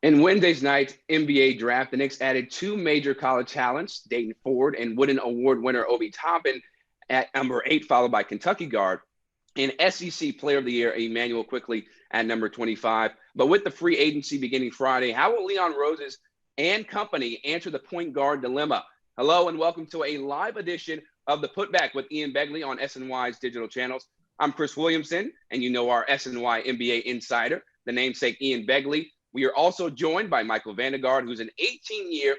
In Wednesday's night's NBA draft, the Knicks added two major college talents, Dayton Ford and Wooden Award winner Obi Toppin at number 8, followed by Kentucky guard and SEC Player of the Year Emmanuel Quickly at number 25. But with the free agency beginning Friday, how will Leon Roses and company answer the point guard dilemma? Hello and welcome to a live edition of the Putback with Ian Begley on SNY's digital channels. I'm Chris Williamson, and you know our SNY NBA insider, the namesake Ian Begley. We are also joined by Michael Vandegaard, who's an 18-year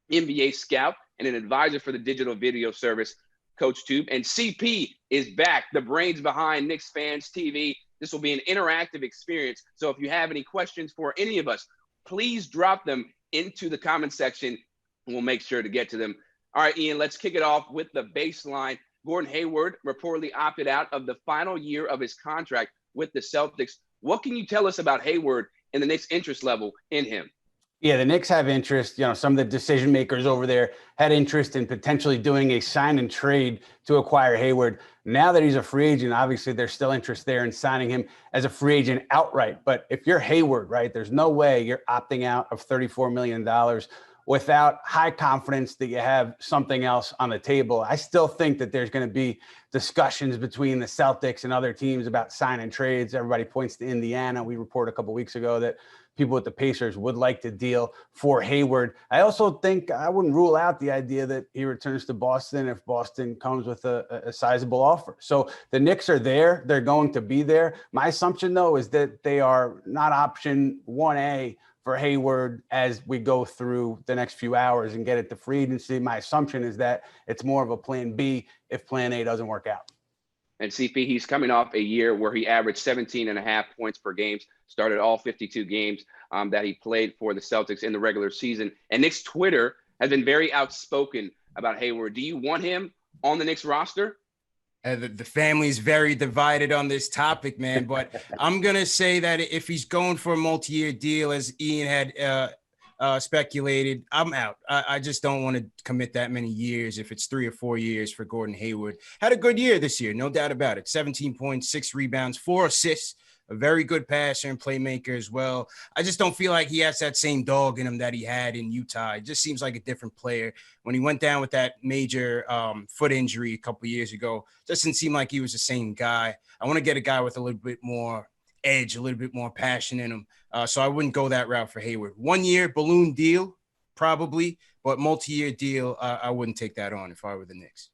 NBA scout and an advisor for the digital video service CoachTube. And CP is back, the brains behind Knicks Fans TV. This will be an interactive experience. So if you have any questions for any of us, please drop them into the comment section, and we'll make sure to get to them. All right, Ian, let's kick it off with the baseline. Gordon Hayward reportedly opted out of the final year of his contract with the Celtics. What can you tell us about Hayward and the Knicks' interest level in him? Yeah, the Knicks have interest. Some of the decision makers over there had interest in potentially doing a sign and trade to acquire Hayward. Now that he's a free agent, obviously there's still interest there in signing him as a free agent outright. But if you're Hayward, right, there's no way you're opting out of $34 million without high confidence that you have something else on the table. I still think that there's going to be discussions between the Celtics and other teams about sign and trades. Everybody points to Indiana. We reported a couple of weeks ago that people at the Pacers would like to deal for Hayward. I also think I wouldn't rule out the idea that he returns to Boston if Boston comes with a sizable offer. So the Knicks are there. They're going to be there. My assumption, though, is that they are not option 1A for Hayward as we go through the next few hours and get it to free agency. My assumption is that it's more of a plan B if plan A doesn't work out. And CP, he's coming off a year where he averaged 17.5 points per game, started all 52 games that he played for the Celtics in the regular season. And Knicks Twitter has been very outspoken about Hayward. Do you want him on the Knicks roster? The family's very divided on this topic, man. But I'm going to say that if he's going for a multi-year deal, as Ian had speculated, I'm out. I just don't want to commit that many years if it's 3 or 4 years for Gordon Hayward. Had a good year this year, no doubt about it. 17 points, 6 rebounds, 4 assists. A very good passer and playmaker as well. I just don't feel like he has that same dog in him that he had in Utah. It just seems like a different player. When he went down with that major foot injury a couple of years ago, doesn't seem like he was the same guy. I want to get a guy with a little bit more edge, a little bit more passion in him. So I wouldn't go that route for Hayward. 1 year balloon deal, probably, but multi-year deal, I wouldn't take that on if I were the Knicks.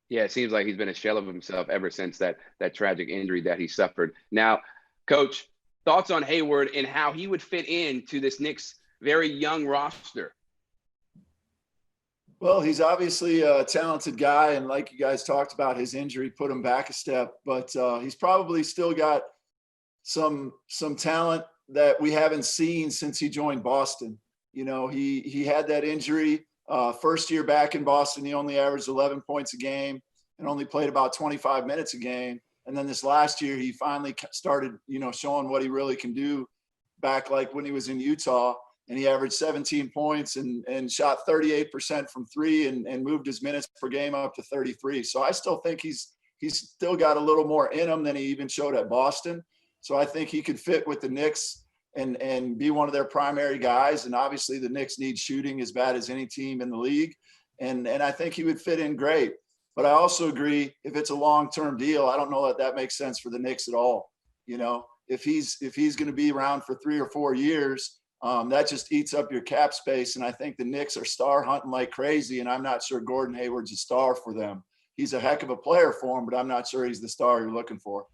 Yeah, it seems like he's been a shell of himself ever since that tragic injury that he suffered. Now, Coach, thoughts on Hayward and how he would fit into this Knicks very young roster? Well, he's obviously a talented guy, and like you guys talked about, his injury put him back a step. But he's probably still got some talent that we haven't seen since he joined Boston. He had that injury first year back in Boston. He only averaged 11 points a game and only played about 25 minutes a game. And then this last year, he finally started, showing what he really can do back like when he was in Utah. And he averaged 17 points and shot 38% from three and moved his minutes per game up to 33. So I still think he's still got a little more in him than he even showed at Boston. So I think he could fit with the Knicks and be one of their primary guys. And obviously the Knicks need shooting as bad as any team in the league. And I think he would fit in great. But I also agree, if it's a long-term deal, I don't know that makes sense for the Knicks at all. If he's going to be around for 3 or 4 years, that just eats up your cap space. And I think the Knicks are star hunting like crazy. And I'm not sure Gordon Hayward's a star for them. He's a heck of a player for him, but I'm not sure he's the star you're looking for.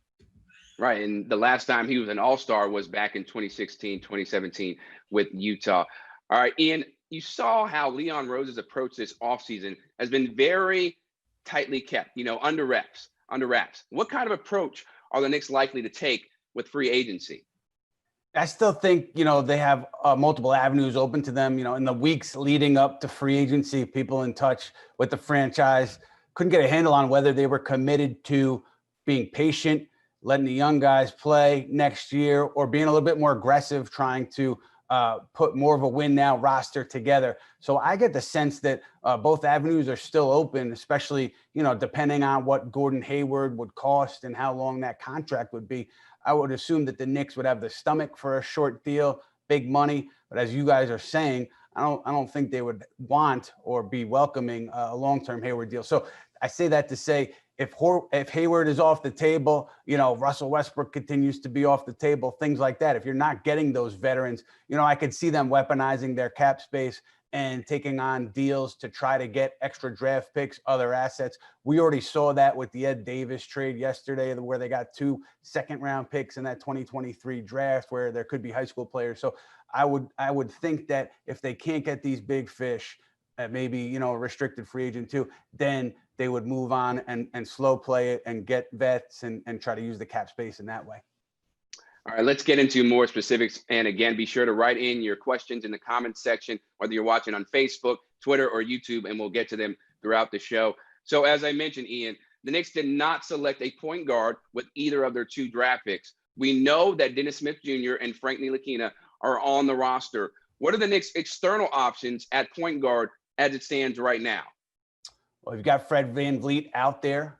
Right. And the last time he was an all-star was back in 2016, 2017 with Utah. All right, Ian, you saw how Leon Rose's approach this offseason has been very tightly kept, under wraps. What kind of approach are the Knicks likely to take with free agency? I still think, they have multiple avenues open to them. In the weeks leading up to free agency, people in touch with the franchise couldn't get a handle on whether they were committed to being patient, letting the young guys play next year, or being a little bit more aggressive, trying to put more of a win now roster together. So I get the sense that both avenues are still open, especially, depending on what Gordon Hayward would cost and how long that contract would be. I would assume that the Knicks would have the stomach for a short deal, big money. But as you guys are saying, I don't think they would want or be welcoming a long-term Hayward deal. So I say that to say, if Hayward is off the table, Russell Westbrook continues to be off the table, things like that. If you're not getting those veterans, I could see them weaponizing their cap space and taking on deals to try to get extra draft picks, other assets. We already saw that with the Ed Davis trade yesterday, where they got 2 second-round picks in that 2023 draft, where there could be high school players. So I would think that if they can't get these big fish, maybe a restricted free agent too, then they would move on and slow play it and get vets and try to use the cap space in that way. All right, let's get into more specifics. And again, be sure to write in your questions in the comments section, whether you're watching on Facebook, Twitter, or YouTube, and we'll get to them throughout the show. So as I mentioned, Ian, the Knicks did not select a point guard with either of their 2 draft picks. We know that Dennis Smith Jr. and Frank Ntilikina are on the roster. What are the Knicks' external options at point guard as it stands right now? Well, you've got Fred VanVleet out there.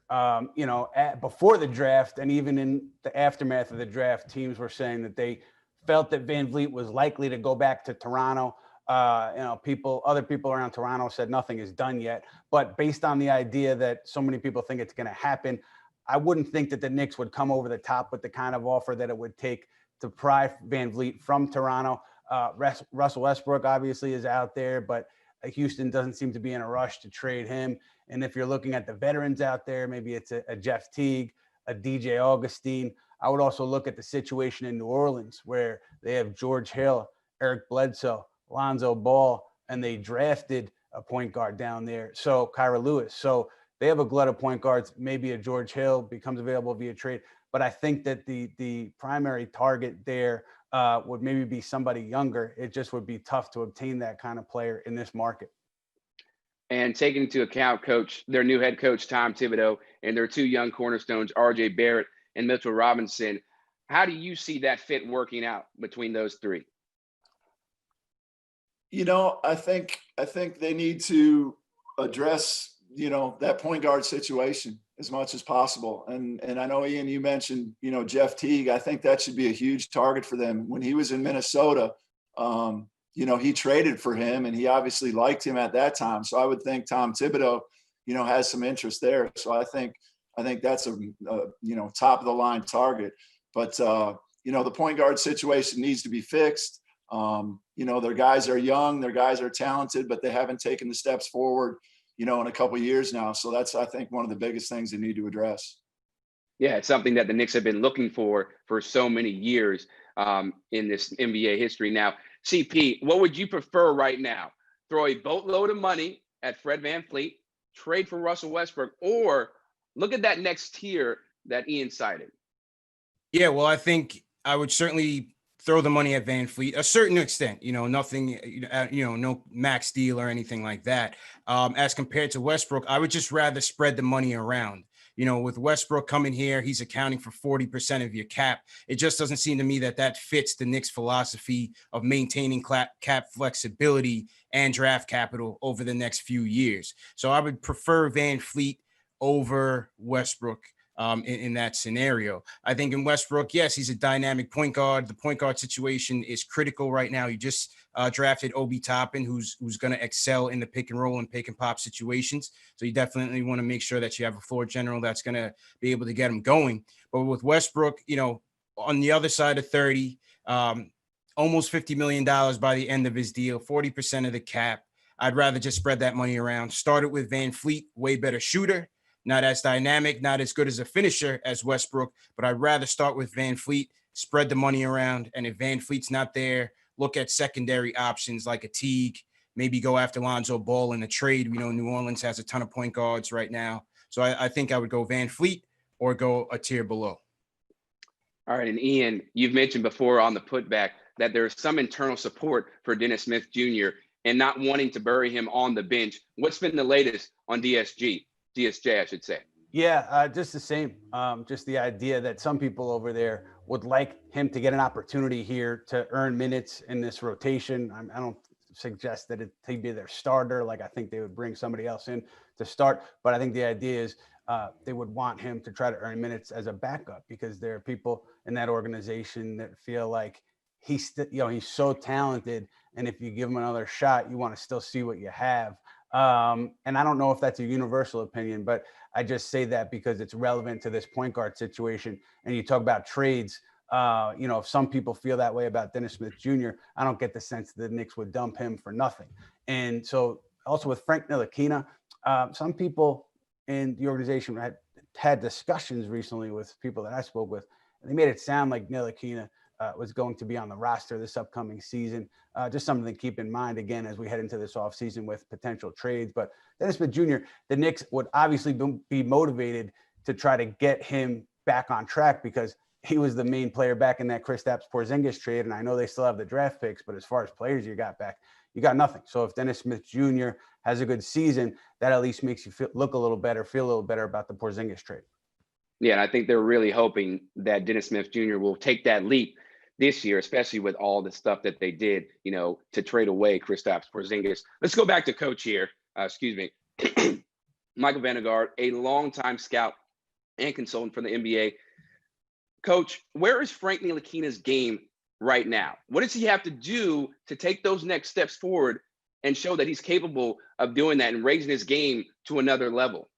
Before the draft and even in the aftermath of the draft, teams were saying that they felt that VanVleet was likely to go back to Toronto. Other people around Toronto said nothing is done yet. But based on the idea that so many people think it's going to happen, I wouldn't think that the Knicks would come over the top with the kind of offer that it would take to pry VanVleet from Toronto. Russell Westbrook obviously is out there, but Houston doesn't seem to be in a rush to trade him. And if you're looking at the veterans out there, maybe it's a Jeff Teague, a DJ Augustine. I would also look at the situation in New Orleans, where they have George Hill, Eric Bledsoe, Lonzo Ball, and they drafted a point guard down there. So Kyra Lewis. So they have a glut of point guards. Maybe a George Hill becomes available via trade. But I think that the primary target there would maybe be somebody younger. It just would be tough to obtain that kind of player in this market. And taking into account their new head coach, Tom Thibodeau, and their 2 young cornerstones, R.J. Barrett and Mitchell Robinson, how do you see that fit working out between those 3? I think they need to address, that point guard situation as much as possible. And I know, Ian, you mentioned, Jeff Teague. I think that should be a huge target for them. When he was in Minnesota, he traded for him, and he obviously liked him at that time. So I would think Tom Thibodeau, has some interest there. So I think that's a top of the line target. But the point guard situation needs to be fixed. Their guys are young, their guys are talented, but they haven't taken the steps forward, in a couple of years now. So that's, I think, one of the biggest things they need to address. Yeah, it's something that the Knicks have been looking for so many years in this NBA history. Now, CP, what would you prefer right now? Throw a boatload of money at Fred VanVleet, trade for Russell Westbrook, or look at that next tier that Ian cited? Yeah, well, I think I would certainly throw the money at VanVleet, a certain extent, nothing, no max deal or anything like that. As compared to Westbrook, I would just rather spread the money around. With Westbrook coming here, he's accounting for 40% of your cap. It just doesn't seem to me that fits the Knicks' philosophy of maintaining cap flexibility and draft capital over the next few years. So I would prefer VanVleet over Westbrook in that scenario. I think in Westbrook, yes, he's a dynamic point guard. The point guard situation is critical right now. You just drafted Obi Toppin, who's going to excel in the pick and roll and pick and pop situations. So you definitely want to make sure that you have a floor general that's going to be able to get him going. But with Westbrook, on the other side of 30, almost $50 million by the end of his deal, 40% of the cap. I'd rather just spread that money around. Started with VanVleet, way better shooter. Not as dynamic, not as good as a finisher as Westbrook, but I'd rather start with VanVleet, spread the money around, and if VanVleet's not there, look at secondary options like a Teague, maybe go after Lonzo Ball in a trade. We know New Orleans has a ton of point guards right now. So I think I would go VanVleet or go a tier below. All right, and Ian, you've mentioned before on the putback that there's some internal support for Dennis Smith Jr. and not wanting to bury him on the bench. What's been the latest on DSJ, I should say? Yeah, just the same. Just the idea that some people over there would like him to get an opportunity here to earn minutes in this rotation. I don't suggest that he'd be their starter. Like, I think they would bring somebody else in to start. But I think the idea is they would want him to try to earn minutes as a backup, because there are people in that organization that feel like he's so talented. And if you give him another shot, you want to still see what you have. And I don't know if that's a universal opinion, but I just say that because it's relevant to this point guard situation. And you talk about trades. If some people feel that way about Dennis Smith Jr., I don't get the sense that the Knicks would dump him for nothing. And so also with Frank Ntilikina, some people in the organization had discussions recently with people that I spoke with, and they made it sound like Ntilikina was going to be on the roster this upcoming season. Just something to keep in mind, again, as we head into this offseason with potential trades. But Dennis Smith Jr., the Knicks would obviously be motivated to try to get him back on track because he was the main player back in that Kristaps Porzingis trade. And I know they still have the draft picks, but as far as players you got back, you got nothing. So if Dennis Smith Jr. has a good season, that at least makes you look a little better, feel a little better about the Porzingis trade. Yeah, and I think they're really hoping that Dennis Smith Jr. will take that leap this year, especially with all the stuff that they did, to trade away Kristaps Porzingis. Let's go back to coach here. Michael Vandegaard, a longtime scout and consultant for the NBA. Coach, where is Frank Ntilikina's game right now? What does he have to do to take those next steps forward and show that he's capable of doing that and raising his game to another level?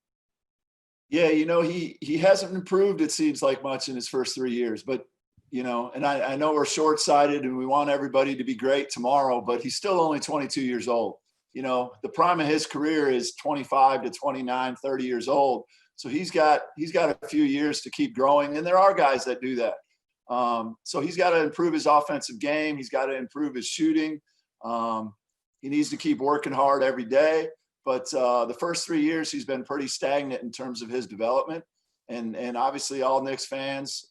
Yeah, he hasn't improved, it seems like, much in his first 3 years. But, and I know we're short-sighted and we want everybody to be great tomorrow, but he's still only 22 years old. The prime of his career is 25 to 29, 30 years old. So he's got a few years to keep growing. And there are guys that do that. So he's got to improve his offensive game. He's got to improve his shooting. He needs to keep working hard every day. But the first 3 years, he's been pretty stagnant in terms of his development. And obviously all Knicks fans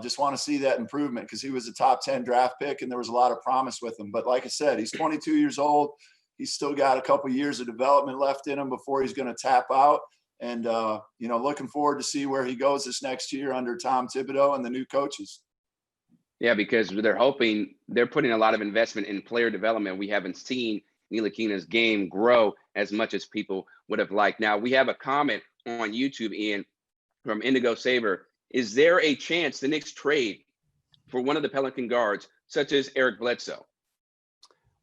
just want to see that improvement because he was a top 10 draft pick and there was a lot of promise with him. But like I said, he's 22 years old. He's still got a couple of years of development left in him before he's going to tap out. And, looking forward to see where he goes this next year under Tom Thibodeau and the new coaches. Yeah, because they're putting a lot of investment in player development. We haven't seen Ntilikina's game grow as much as people would have liked. Now, we have a comment on YouTube, Ian, from Indigo Saber. Is there a chance the Knicks trade for one of the Pelican guards, such as Eric Bledsoe?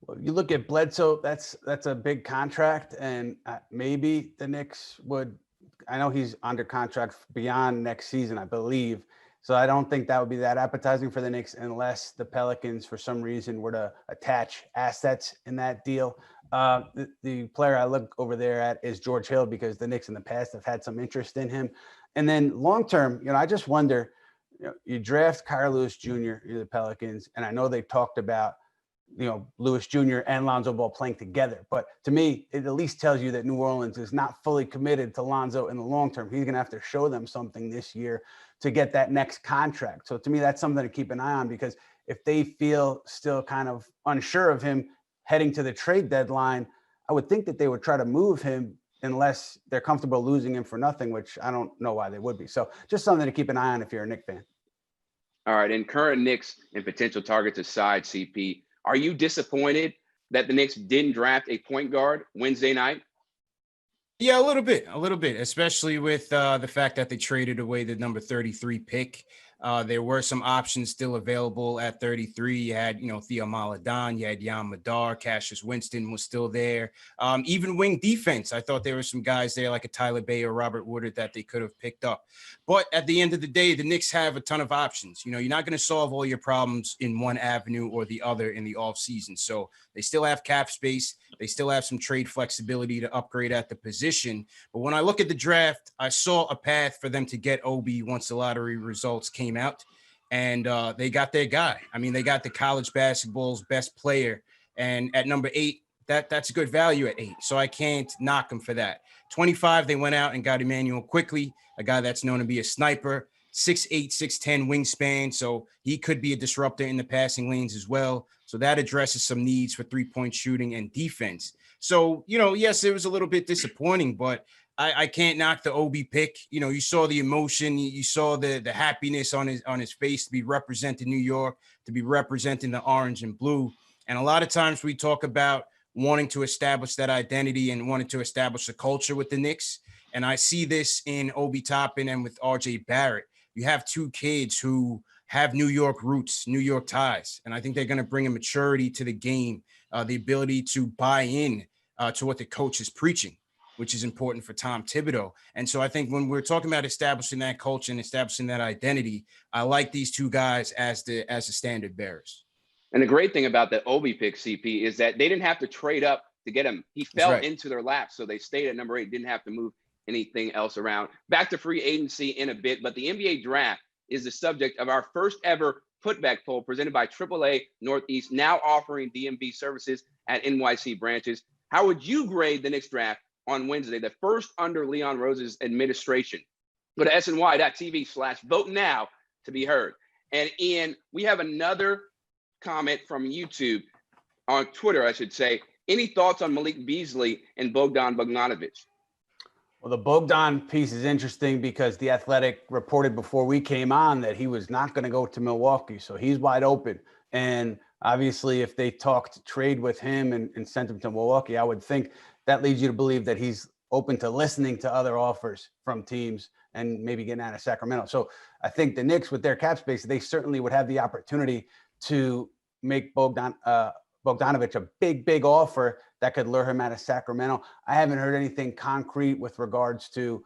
Well, you look at Bledsoe, that's a big contract, and maybe the Knicks would. I know he's under contract beyond next season, I believe. So I don't think that would be that appetizing for the Knicks unless the Pelicans, for some reason, were to attach assets in that deal. The player I look over there at is George Hill because the Knicks in the past have had some interest in him. And then long term, I just wonder, you draft Kyle Lewis Jr. to the Pelicans, and I know they talked about Lewis Jr. and Lonzo Ball playing together. But to me, it at least tells you that New Orleans is not fully committed to Lonzo in the long term. He's going to have to show them something this year to get that next contract. So to me, that's something to keep an eye on because if they feel still kind of unsure of him heading to the trade deadline, I would think that they would try to move him unless they're comfortable losing him for nothing, which I don't know why they would be. So just something to keep an eye on if you're a Knicks fan. All right. And current Knicks and potential targets aside, CP, are you disappointed that the Knicks didn't draft a point guard Wednesday night? Yeah, a little bit, especially with the fact that they traded away the number 33 pick. There were some options still available at 33. You had, Theo Maladon, you had Jan Madar, Cassius Winston was still there. Even wing defense, I thought there were some guys there like a Tyler Bay or Robert Woodard that they could have picked up. But at the end of the day, the Knicks have a ton of options. You're not going to solve all your problems in one avenue or the other in the offseason. So they still have cap space. They still have some trade flexibility to upgrade at the position. But when I look at the draft, I saw a path for them to get Obi once the lottery results came out, and they got their guy. I mean, they got the college basketball's best player, and at number 8, that's a good value at 8. So I can't knock them for that. 25, they went out and got Emmanuel Quickly, a guy that's known to be a sniper, 6'8", 6'10" wingspan. So he could be a disruptor in the passing lanes as well. So that addresses some needs for 3-point shooting and defense. So, yes, it was a little bit disappointing, but I can't knock the Obi pick. You saw the emotion, you saw the happiness on his face to be representing New York, to be representing the orange and blue. And a lot of times we talk about wanting to establish that identity and wanting to establish a culture with the Knicks. And I see this in Obi Toppin and with RJ Barrett. You have two kids who have New York roots, New York ties. And I think they're going to bring a maturity to the game, the ability to buy in to what the coach is preaching, which is important for Tom Thibodeau. And so I think when we're talking about establishing that culture and establishing that identity, I like these two guys as the standard bearers. And the great thing about the Obi pick, CP, is that they didn't have to trade up to get him. He fell into their lap, so they stayed at number 8, didn't have to move anything else around. Back to free agency in a bit, but the NBA draft is the subject of our first ever putback poll presented by AAA Northeast, now offering DMV services at NYC branches. How would you grade the Knicks draft on Wednesday, the first under Leon Rose's administration? Go to SNY.TV/vote now to be heard. And Ian, we have another comment from YouTube, on Twitter, I should say. Any thoughts on Malik Beasley and Bognanovic? Well, the Bogdan piece is interesting because The Athletic reported before we came on that he was not going to go to Milwaukee. So he's wide open. And obviously, if they talked trade with him and sent him to Milwaukee, I would think that leads you to believe that he's open to listening to other offers from teams and maybe getting out of Sacramento. So I think the Knicks, with their cap space, they certainly would have the opportunity to make Bogdanovic a big offer that could lure him out of Sacramento. I haven't heard anything concrete with regards to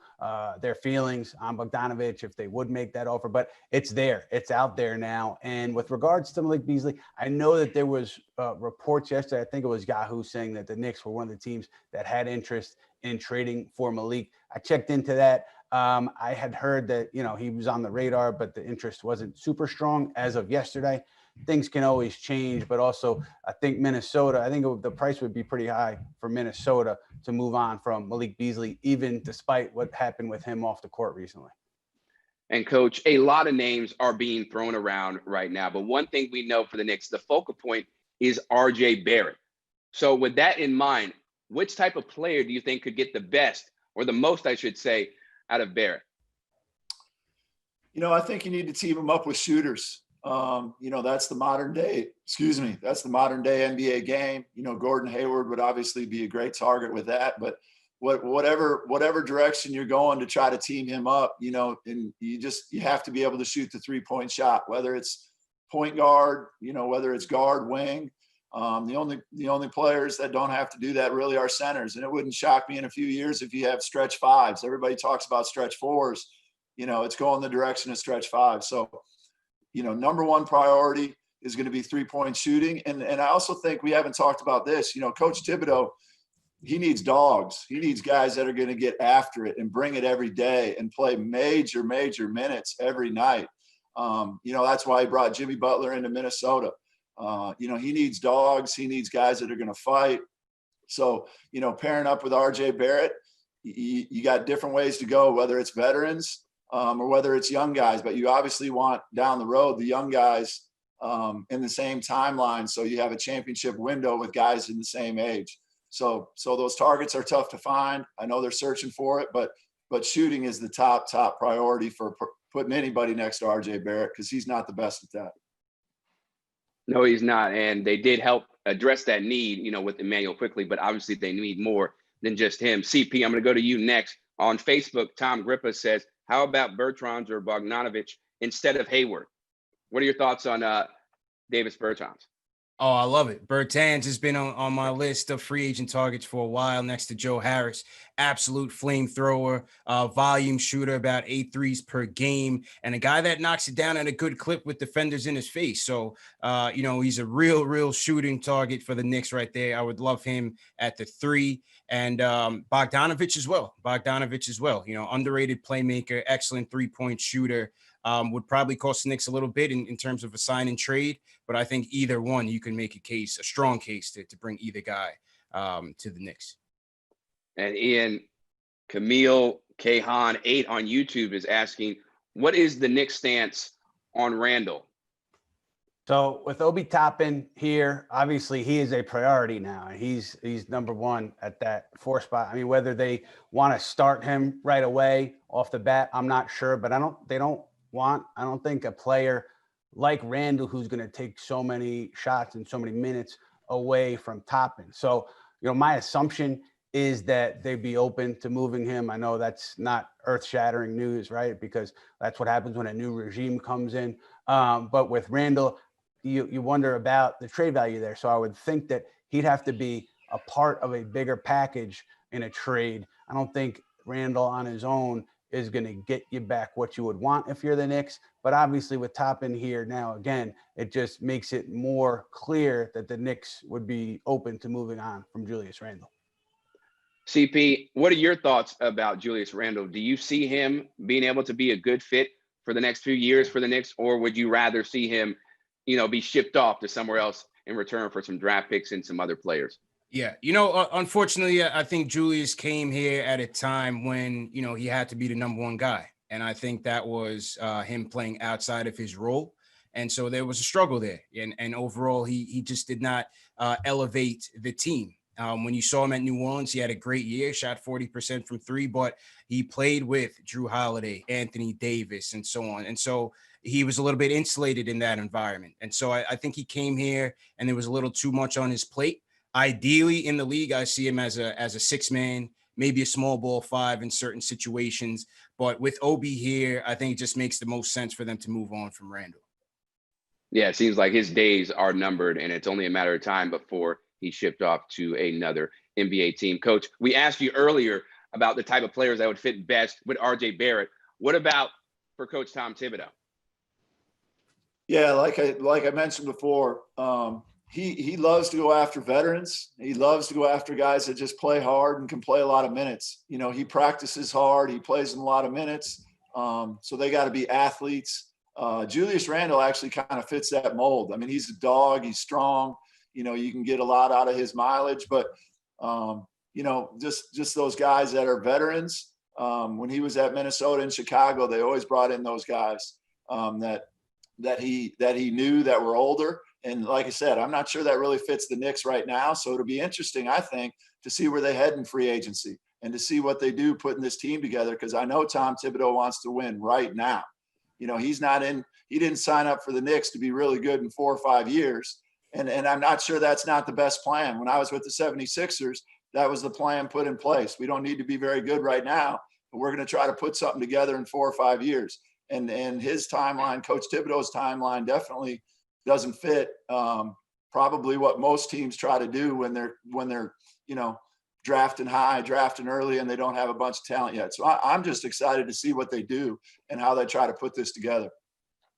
their feelings on Bogdanovic, if they would make that offer, but it's there. It's out there now. And with regards to Malik Beasley, I know that there was reports yesterday, I think it was Yahoo, saying that the Knicks were one of the teams that had interest in trading for Malik. I checked into that. I had heard that, he was on the radar, but the interest wasn't super strong as of yesterday. Things can always change, but also I think Minnesota, the price would be pretty high for Minnesota to move on from Malik Beasley, even despite what happened with him off the court recently. And Coach, a lot of names are being thrown around right now, but one thing we know for the Knicks, the focal point is RJ Barrett. So with that in mind, which type of player do you think could get the best, or the most, I should say, out of Barrett? I think you need to team him up with shooters. That's the modern day NBA game. Gordon Hayward would obviously be a great target with that, but whatever direction you're going to try to team him up, and you have to be able to shoot the 3-point shot, whether it's point guard, whether it's guard, wing. The only players that don't have to do that really are centers. And it wouldn't shock me in a few years if you have stretch fives. Everybody talks about stretch fours, it's going the direction of stretch fives. So, number one priority is going to be 3-point shooting. And I also think we haven't talked about this, Coach Thibodeau, he needs dogs. He needs guys that are going to get after it and bring it every day and play major minutes every night. That's why he brought Jimmy Butler into Minnesota. He needs dogs. He needs guys that are going to fight. So, pairing up with RJ Barrett, you got different ways to go, whether it's veterans or whether it's young guys, but you obviously want down the road the young guys in the same timeline. So you have a championship window with guys in the same age. So those targets are tough to find. I know they're searching for it, but shooting is the top priority for putting anybody next to RJ Barrett, because he's not the best at that. No, he's not. And they did help address that need, with Emmanuel quickly, but obviously they need more than just him. CP, I'm going to go to you next. On Facebook, Tom Grippa says, how about Bertans or Bogdanovic instead of Hayward? What are your thoughts on Davis Bertans? Oh, I love it. Bertans has been on my list of free agent targets for a while, next to Joe Harris. Absolute flamethrower, volume shooter, about 8 threes per game, and a guy that knocks it down at a good clip with defenders in his face. So, he's a real shooting target for the Knicks right there. I would love him at the 3. And Bogdanovic as well. Underrated playmaker, excellent 3-point shooter. Would probably cost the Knicks a little bit in terms of a sign and trade, but I think either one, you can make a strong case to bring either guy to the Knicks. And Ian, Camille Kahan 8 on YouTube is asking, what is the Knicks stance on Randle? So with Obi Toppin here, obviously he is a priority now. He's number one at that 4 spot. I mean, whether they want to start him right away off the bat, I'm not sure, but I don't think a player like Randle, who's going to take so many shots and so many minutes away from Toppin. So, my assumption is that they'd be open to moving him. I know that's not earth-shattering news, right? Because that's what happens when a new regime comes in. But with Randle, you wonder about the trade value there. So I would think that he'd have to be a part of a bigger package in a trade. I don't think Randle on his own is going to get you back what you would want if you're the Knicks. But obviously with Toppin here now, again, it just makes it more clear that the Knicks would be open to moving on from Julius Randle. CP, what are your thoughts about Julius Randle? Do you see him being able to be a good fit for the next few years for the Knicks, or would you rather see him, be shipped off to somewhere else in return for some draft picks and some other players? Yeah, unfortunately, I think Julius came here at a time when, he had to be the number one guy. And I think that was him playing outside of his role. And so there was a struggle there. And overall, he just did not elevate the team. When you saw him at New Orleans, he had a great year, shot 40% from three, but he played with Drew Holiday, Anthony Davis, and so on. And so he was a little bit insulated in that environment. And so I think he came here and there was a little too much on his plate. Ideally in the league, I see him as a six-man, maybe a small ball five in certain situations. But with Obi here, I think it just makes the most sense for them to move on from Randle. Yeah, it seems like his days are numbered, and it's only a matter of time before he's shipped off to another NBA team. Coach, we asked you earlier about the type of players that would fit best with RJ Barrett. What about for Coach Tom Thibodeau? Yeah, like I mentioned before, he loves to go after veterans. He loves to go after guys that just play hard and can play a lot of minutes. He practices hard. He plays in a lot of minutes. So they got to be athletes. Julius Randle actually kind of fits that mold. I mean, he's a dog. He's strong. You can get a lot out of his mileage, but just those guys that are veterans. When he was at Minnesota and Chicago, they always brought in those guys that he knew that were older. And like I said, I'm not sure that really fits the Knicks right now. So it'll be interesting, I think, to see where they head in free agency and to see what they do putting this team together. Because I know Tom Thibodeau wants to win right now. He didn't sign up for the Knicks to be really good in 4 or 5 years. And I'm not sure that's not the best plan. When I was with the 76ers, that was the plan put in place. We don't need to be very good right now, but we're going to try to put something together in 4 or 5 years. And his timeline, Coach Thibodeau's timeline, definitely doesn't fit probably what most teams try to do when they're drafting high, drafting early, and they don't have a bunch of talent yet. So I'm just excited to see what they do and how they try to put this together.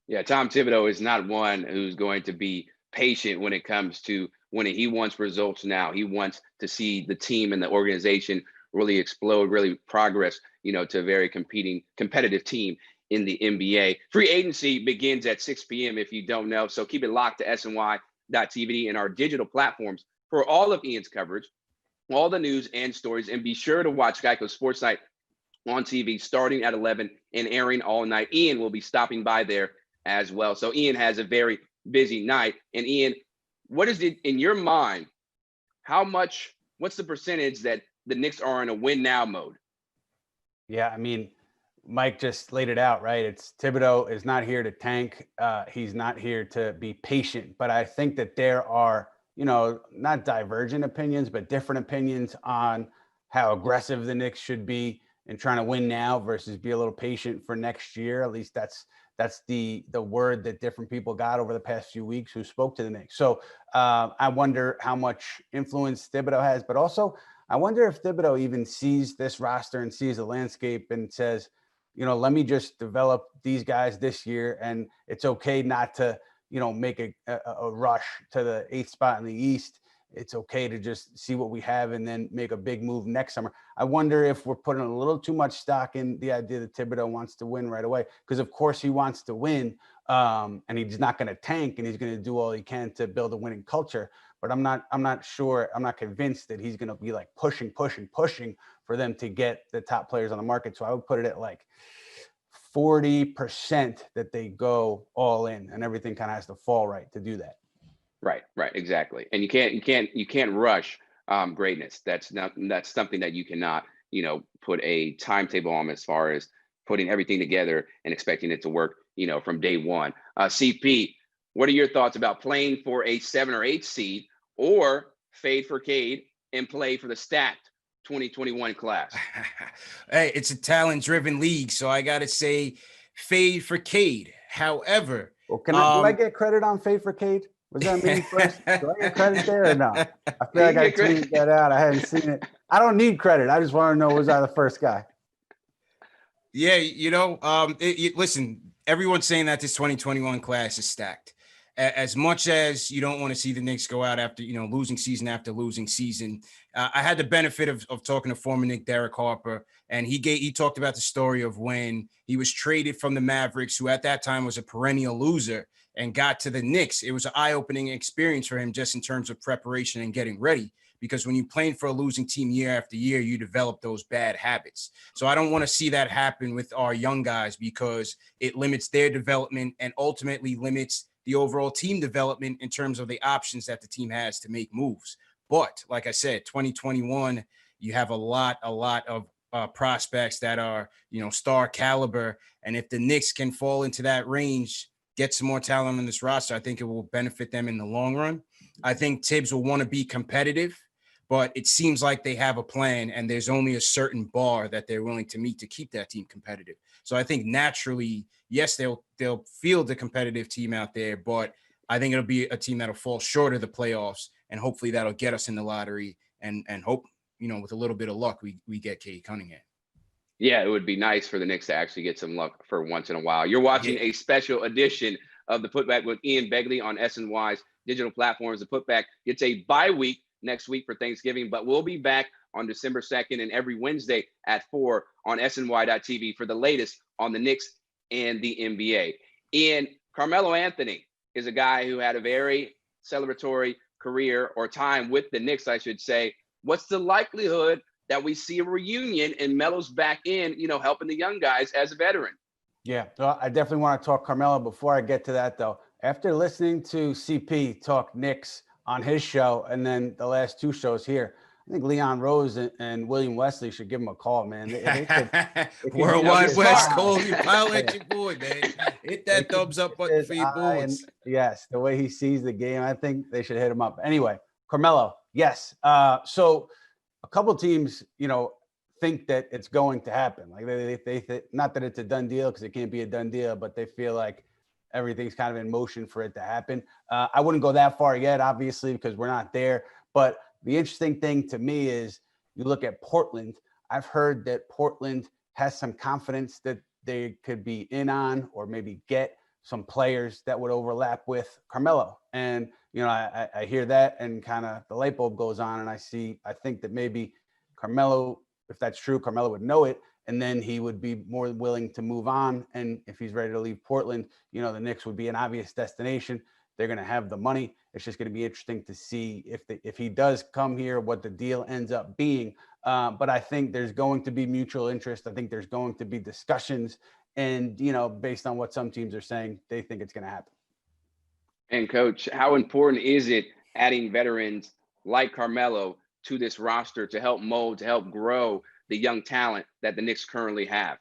Yeah, Tom Thibodeau is not one who's going to be patient when it comes to winning. He wants results now. He wants to see the team and the organization really explode, really progress, to a very competitive team in the NBA. Free agency begins at 6 p.m. if you don't know. So keep it locked to SNY.TV and our digital platforms for all of Ian's coverage, all the news and stories. And be sure to watch Geico Sports Night on TV starting at 11 and airing all night. Ian will be stopping by there as well. So Ian has a very busy night. And Ian, what is it in your mind? What's the percentage that the Knicks are in a win now mode? Yeah, I mean, Mike just laid it out, right? It's Thibodeau is not here to tank. He's not here to be patient. But I think that there are, not divergent opinions, but different opinions on how aggressive the Knicks should be in trying to win now versus be a little patient for next year. At least that's the word that different people got over the past few weeks who spoke to the Knicks. So I wonder how much influence Thibodeau has, but also I wonder if Thibodeau even sees this roster and sees the landscape and says, let me just develop these guys this year. And it's okay not to, make a rush to the 8th spot in the East. It's okay to just see what we have and then make a big move next summer. I wonder if we're putting a little too much stock in the idea that Thibodeau wants to win right away, because of course he wants to win, and he's not going to tank, and he's going to do all he can to build a winning culture. But I'm not sure. I'm not convinced that he's going to be like pushing for them to get the top players on the market. So I would put it at like 40% that they go all in, and everything kind of has to fall right to do that. Right, exactly. And you can't rush greatness. That's something that you cannot, put a timetable on as far as putting everything together and expecting it to work, from day one. CP, what are your thoughts about playing for a 7 or 8 seed or fade for Cade and play for the stacked 2021 class? Hey, it's a talent-driven league, so I got to say fade for Cade. However, Well, do I get credit on Fade for Cade? Was that me first? Do I get credit there or not? I feel like I tweeted that out. I hadn't seen it. I don't need credit. I just want to know, was I the first guy? Yeah, listen, everyone's saying that this 2021 class is stacked. As much as you don't want to see the Knicks go out after, losing season after losing season, I had the benefit of talking to former Knick Derek Harper, and he talked about the story of when he was traded from the Mavericks, who at that time was a perennial loser, and got to the Knicks. It was an eye-opening experience for him just in terms of preparation and getting ready. Because when you're playing for a losing team year after year, you develop those bad habits. So I don't want to see that happen with our young guys because it limits their development and ultimately limits the overall team development in terms of the options that the team has to make moves. But like I said, 2021, you have a lot of prospects that are, star caliber. And if the Knicks can fall into that range, get some more talent on this roster, I think it will benefit them in the long run. I think Tibbs will want to be competitive, but it seems like they have a plan and there's only a certain bar that they're willing to meet to keep that team competitive. So I think naturally, yes, they'll field the competitive team out there, but I think it'll be a team that'll fall short of the playoffs, and hopefully that'll get us in the lottery and hope, with a little bit of luck, we get Cade Cunningham. Yeah, it would be nice for the Knicks to actually get some luck for once in a while. You're watching a special edition of the Putback with Ian Begley on SNY's digital platforms. The Putback gets a bye week next week for Thanksgiving, but we'll be back on December 2nd and every Wednesday at 4 on SNY.TV for the latest on the Knicks and the NBA. And Carmelo Anthony is a guy who had a very celebratory career or time with the Knicks, I should say. What's the likelihood that we see a reunion and Melo's back in, helping the young guys as a veteran? Yeah, so I definitely want to talk Carmelo. Before I get to that, though, after listening to CP talk Knicks on his show and then the last two shows here, I think Leon Rose and William Wesley should give him a call, man. They could Worldwide West Coast, you pile at your boy, man. Hit that thumbs up button for your boys. Yes, the way he sees the game, I think they should hit him up. Anyway, Carmelo, yes. So a couple teams, think that it's going to happen. Like they not that it's a done deal because it can't be a done deal, but they feel like everything's kind of in motion for it to happen. I wouldn't go that far yet, obviously, because we're not there. But the interesting thing to me is you look at Portland. I've heard that Portland has some confidence that they could be in on or maybe get some players that would overlap with Carmelo. And, I hear that and kind of the light bulb goes on and I think that maybe Carmelo, if that's true, Carmelo would know it, and then he would be more willing to move on. And if he's ready to leave Portland, the Knicks would be an obvious destination. They're going to have the money. It's just going to be interesting to see if he does come here, what the deal ends up being. But I think there's going to be mutual interest. I think there's going to be discussions. And, based on what some teams are saying, they think it's going to happen. And Coach, how important is it adding veterans like Carmelo to this roster to help mold, to help grow the young talent that the Knicks currently have?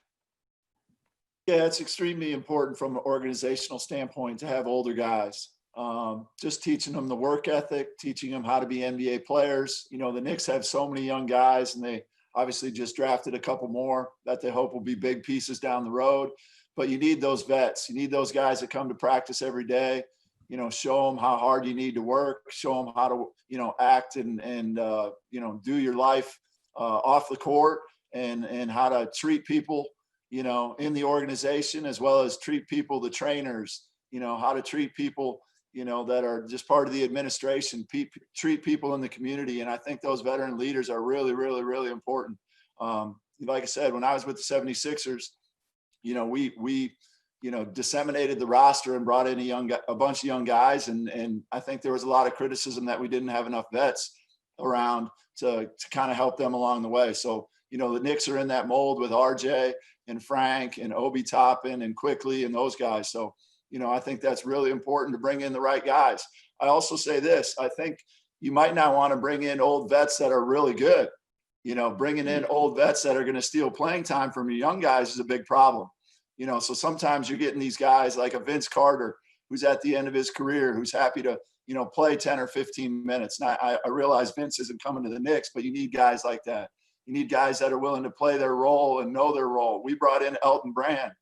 Yeah, it's extremely important from an organizational standpoint to have older guys. Just teaching them the work ethic, teaching them how to be NBA players. The Knicks have so many young guys, and they obviously just drafted a couple more that they hope will be big pieces down the road. But you need those vets. You need those guys that come to practice every day. Show them how hard you need to work, show them how to, act and do your life off the court and how to treat people, in the organization, as well as treat people, the trainers, how to treat people, that are just part of the administration, treat people in the community. And I think those veteran leaders are really, really, really important. Like I said, when I was with the 76ers, we disseminated the roster and brought in a bunch of young guys. And I think there was a lot of criticism that we didn't have enough vets around to kind of help them along the way. So, the Knicks are in that mold with RJ and Frank and Obi Toppin and Quickly and those guys. So, I think that's really important to bring in the right guys. I also say this, I think you might not want to bring in old vets that are really good. Bringing in old vets that are going to steal playing time from your young guys is a big problem. So sometimes you're getting these guys like a Vince Carter, who's at the end of his career, who's happy to, play 10 or 15 minutes. Now, I realize Vince isn't coming to the Knicks, but you need guys like that. You need guys that are willing to play their role and know their role. We brought in Elton Brand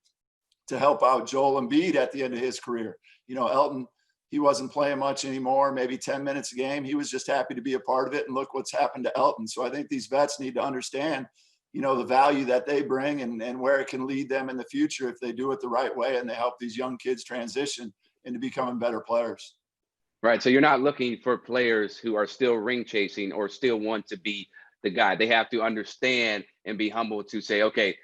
to help out Joel Embiid at the end of his career. Elton, he wasn't playing much anymore, maybe 10 minutes a game. He was just happy to be a part of it, and look what's happened to Elton. So I think these vets need to understand, the value that they bring and where it can lead them in the future if they do it the right way and they help these young kids transition into becoming better players. Right. So you're not looking for players who are still ring chasing or still want to be the guy. They have to understand and be humble to say, okay,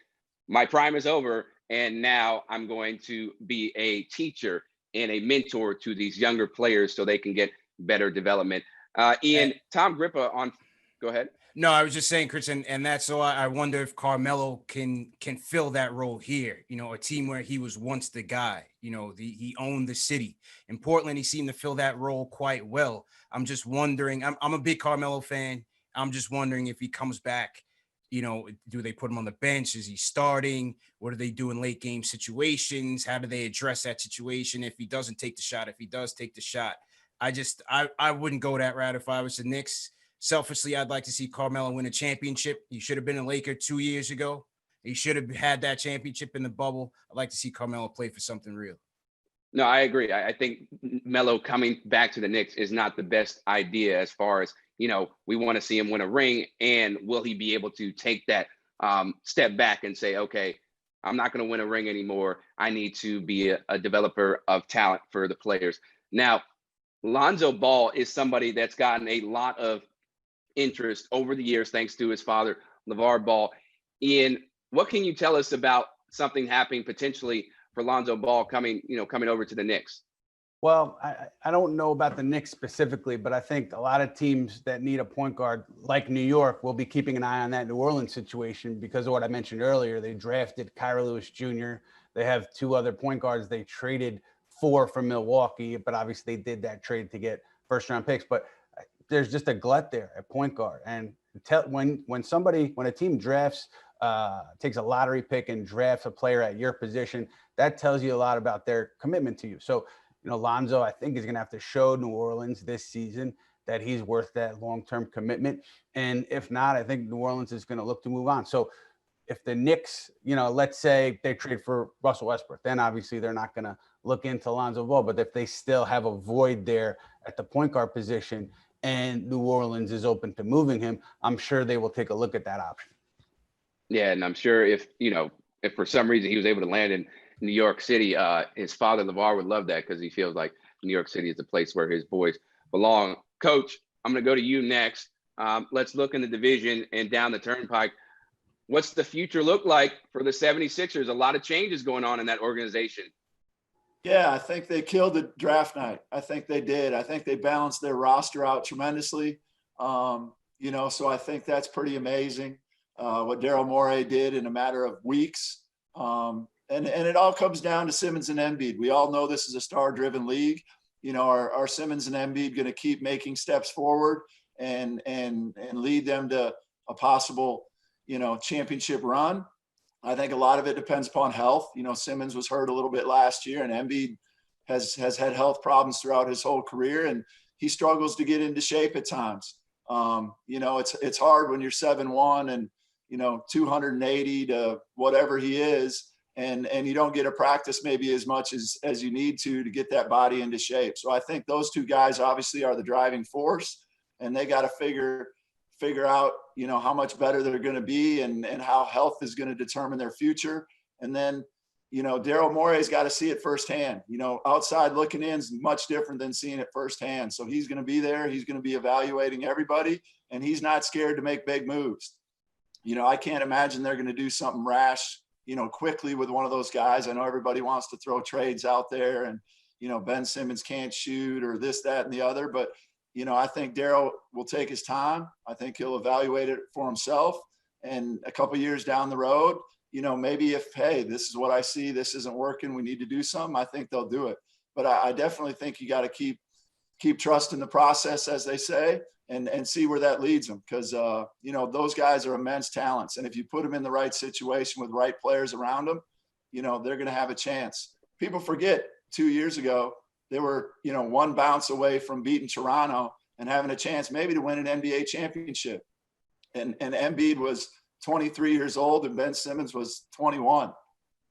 my prime is over, and now I'm going to be a teacher and a mentor to these younger players so they can get better development. Ian, Tom Grippa go ahead. No, I was just saying, Chris, and that's so I wonder if Carmelo can fill that role here. A team where he was once the guy. He owned the city. In Portland, he seemed to fill that role quite well. I'm just wondering. I'm a big Carmelo fan. I'm just wondering if he comes back. Do they put him on the bench? Is he starting? What do they do in late game situations? How do they address that situation if he doesn't take the shot? If he does take the shot, I wouldn't go that route if I was the Knicks. Selfishly, I'd like to see Carmelo win a championship. He should have been a Laker 2 years ago. He should have had that championship in the bubble. I'd like to see Carmelo play for something real. No, I agree. I think Melo coming back to the Knicks is not the best idea as far as, we want to see him win a ring, and will he be able to take that step back and say, okay, I'm not going to win a ring anymore. I need to be a developer of talent for the players. Now, Lonzo Ball is somebody that's gotten a lot of interest over the years, thanks to his father, LeVar Ball. Ian, what can you tell us about something happening potentially for Lonzo Ball coming over to the Knicks? Well, I don't know about the Knicks specifically, but I think a lot of teams that need a point guard like New York will be keeping an eye on that New Orleans situation because of what I mentioned earlier. They drafted Kyra Lewis Jr. They have 2 other point guards they traded for from Milwaukee, but obviously they did that trade to get first-round picks. But there's just a glut there at point guard. And when a team drafts, takes a lottery pick and drafts a player at your position, that tells you a lot about their commitment to you. So, Lonzo, I think, is going to have to show New Orleans this season that he's worth that long-term commitment. And if not, I think New Orleans is going to look to move on. So if the Knicks, let's say they trade for Russell Westbrook, then obviously they're not going to look into Lonzo Ball. But if they still have a void there at the point guard position and New Orleans is open to moving him, I'm sure they will take a look at that option. Yeah, and I'm sure if for some reason he was able to land in New York City, his father, LeVar, would love that because he feels like New York City is the place where his boys belong. Coach, I'm going to go to you next. Let's look in the division and down the turnpike. What's the future look like for the 76ers? A lot of changes going on in that organization. Yeah, I think they killed the draft night. I think they did. I think they balanced their roster out tremendously. So I think that's pretty amazing what Daryl Morey did in a matter of weeks. And it all comes down to Simmons and Embiid. We all know this is a star-driven league. Are Simmons and Embiid going to keep making steps forward and lead them to a possible, championship run? I think a lot of it depends upon health. Simmons was hurt a little bit last year, and Embiid has had health problems throughout his whole career, and he struggles to get into shape at times. It's hard when you're 7'1" and 280 to whatever he is, and you don't get to practice maybe as much as you need to get that body into shape. So I think those 2 guys obviously are the driving force, and they got to figure out, how much better they're going to be and how health is going to determine their future. And then, Daryl Morey's got to see it firsthand. Outside looking in is much different than seeing it firsthand. So he's going to be there. He's going to be evaluating everybody, and he's not scared to make big moves. I can't imagine they're going to do something rash, quickly with one of those guys. I know everybody wants to throw trades out there and, Ben Simmons can't shoot or this, that, and the other. But, I think Daryl will take his time. I think he'll evaluate it for himself. And a couple of years down the road, maybe if, hey, this is what I see, this isn't working, we need to do something, I think they'll do it. But I definitely think you got to keep trusting the process, as they say, and see where that leads them. Because, those guys are immense talents. And if you put them in the right situation with right players around them, they're going to have a chance. People forget 2 years ago, they were, 1 bounce away from beating Toronto and having a chance maybe to win an NBA championship. and Embiid was 23 years old and Ben Simmons was 21.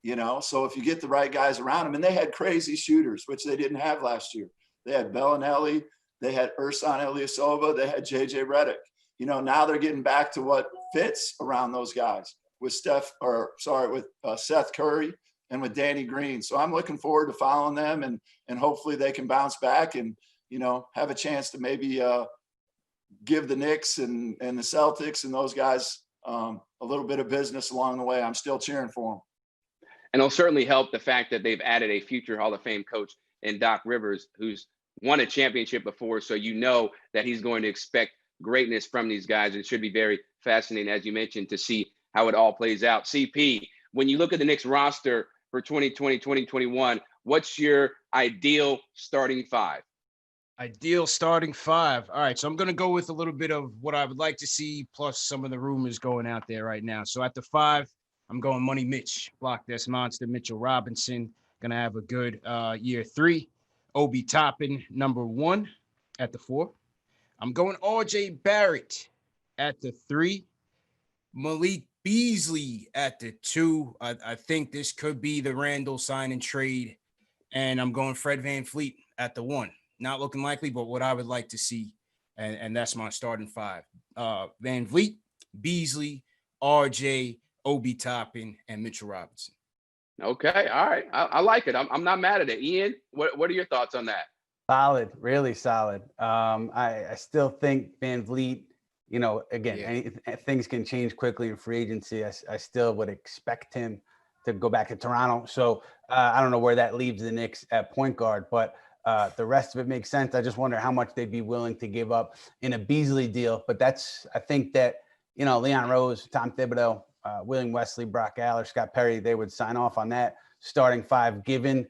You know, so if you get the right guys around them, and they had crazy shooters, which they didn't have last year. They had Bellinelli, they had Ersan Ilyasova, they had JJ Redick. You know, now they're getting back to what fits around those guys with Seth Curry and with Danny Green. So I'm looking forward to following them, and hopefully they can bounce back and, you know, have a chance to maybe give the Knicks and the Celtics and those guys a little bit of business along the way. I'm still cheering for them. And it'll certainly help the fact that they've added a future Hall of Fame coach in Doc Rivers, who's won a championship before. So you know that he's going to expect greatness from these guys. It should be very fascinating, as you mentioned, to see how it all plays out. CP, when you look at the Knicks roster for 2020, 2021, what's your ideal starting five? Ideal starting five. All right, so I'm going to go with a little bit of what I would like to see, plus some of the rumors going out there right now. So at the 5, I'm going Money Mitch, block this monster, Mitchell Robinson. Going to have a good year 3. Obi Toppin, number 1 at the 4. I'm going RJ Barrett at the 3. Malik Beasley at the 2. I think this could be the Randle sign and trade. And I'm going Fred VanVleet at the 1. Not looking likely, but what I would like to see. And that's my starting 5. VanVleet, Beasley, RJ, Obi Toppin, and Mitchell Robinson. Okay. All right. I like it. I'm not mad at it. Ian, what are your thoughts on that? Solid, really solid. I still think VanVleet, you know, again, things can change quickly in free agency. I still would expect him to go back to Toronto. So I don't know where that leaves the Knicks at point guard, but the rest of it makes sense. I just wonder how much they'd be willing to give up in a Beasley deal. But I think that, you know, Leon Rose, Tom Thibodeau, William Wesley, Brock Aller, Scott Perry, they would sign off on that starting 5, given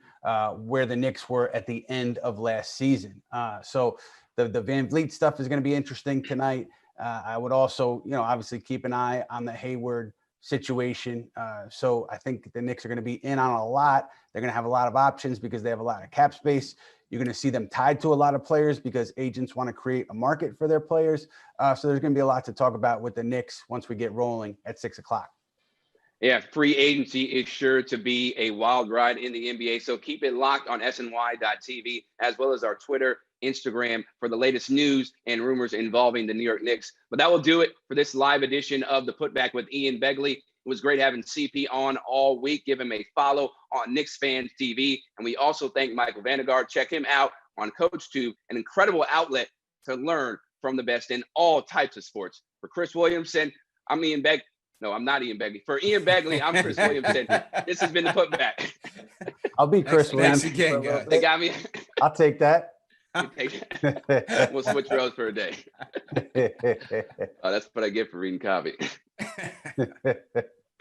where the Knicks were at the end of last season. So the VanVleet stuff is going to be interesting tonight. I would also, you know, obviously keep an eye on the Hayward situation. So I think the Knicks are going to be in on a lot. They're going to have a lot of options because they have a lot of cap space. You're going to see them tied to a lot of players because agents want to create a market for their players. So there's going to be a lot to talk about with the Knicks once we get rolling at 6 o'clock. Yeah, free agency is sure to be a wild ride in the NBA. So keep it locked on SNY.TV, as well as our Twitter, Instagram, for the latest news and rumors involving the New York Knicks. But that will do it for this live edition of the Putback with Ian Begley. It was great having CP on all week. Give him a follow on Knicks Fans TV. And we also thank Michael Vandegaard. Check him out on CoachTube, an incredible outlet to learn from the best in all types of sports. For Chris Williamson, I'm Ian Begley. No, I'm not Ian Begley. For Ian Begley, I'm Chris Williamson. This has been the Putback. I'll be Chris Williamson. Again, guys. They got me. I'll take that. We'll switch roles for a day. That's what I get for reading copy.